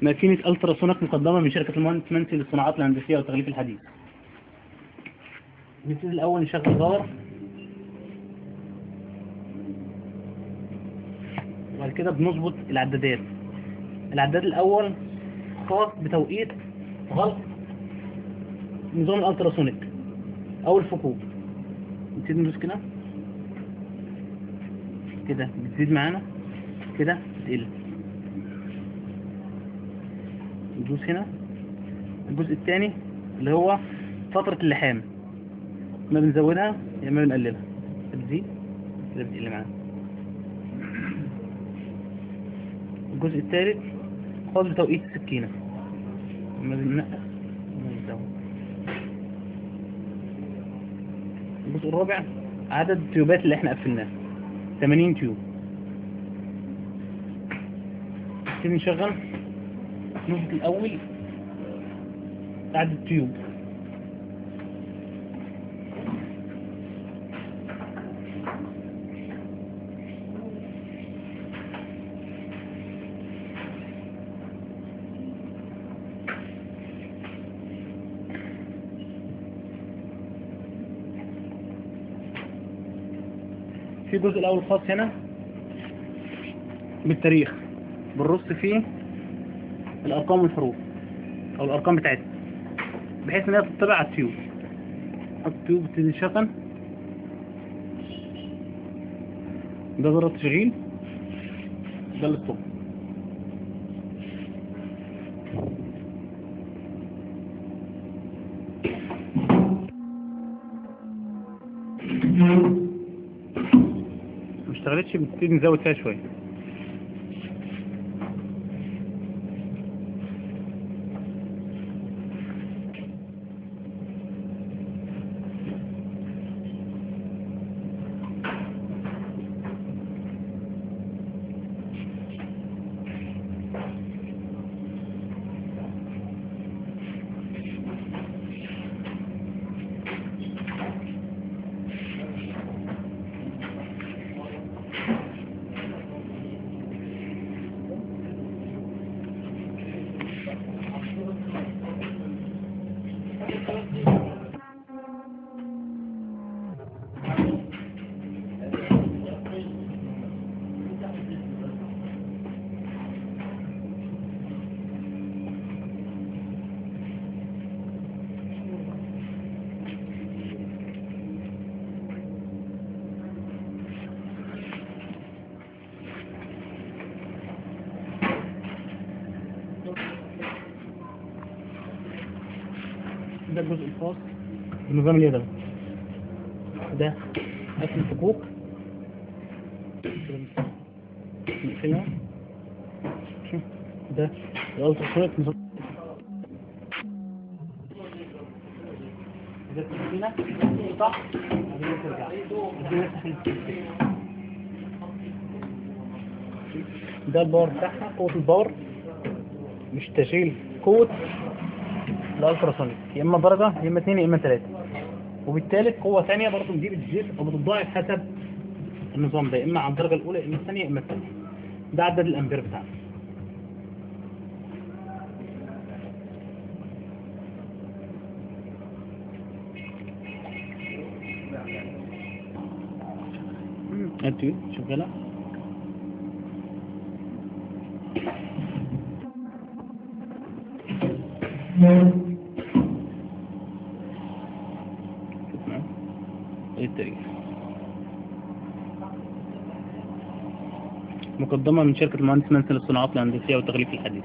ماكينة التراسونيك مقدمة من شركة المهندس منسي للصناعات الهندسية والتغليف الحديث. نبتدي الأول نشغل الغار، وبعد كده بنظبط العدادات. العداد الأول خاص بتوقيت غلق نظام الالتراسونيك أو الفكوك. نبتدي ندوس كده كده بتزيد معانا كده بتقل. ندوس هنا الجزء الثاني اللي هو فترة اللحام، ما بنزودها يا اما بنقللها، بتزيد كده بتقل معانا. الجزء الثالث خاص بتوقيت السكينة، ما بننقص وما بنزود. الجزء الرابع عدد التيوبات اللي احنا قفلناها 80 تيوب. نبتدي نشغل نظبط الأول عدد التيوب. في الجزء الأول الخاص هنا بالتاريخ، بنرص فيه الأرقام والحروف أو الأرقام بتاعتها بحيث إنها تطبع على التيوب. نحط التيوب تبتدي تشغل، ده زر التشغيل، ده الستوب. مشتغلتش بنبتدي نزود فيها شوية. ده الجزء الخاص بالنظام اليدوي، ده قفل الفكوك نقفلها. ده الالتراسونيك نظام ده السكينة صح، بعدين ترجع ده الباور بتاعها، قوة الباور مش تشغيل قوة الالتراسونيك، يا اما درجة يا اما 2 يا اما 3. وبالتالي قوة ثانية برضه دي بتزيد او بتضاعف حسب النظام ده، يا اما على الدرجة الأولى يا اما الثانية يا اما الثالثة. ده عدد الأمبير بتاعنا. التيوب شغالة. التاريخ مقدمة من شركة المهندس منسي للصناعات الهندسية والتغليف الحديث.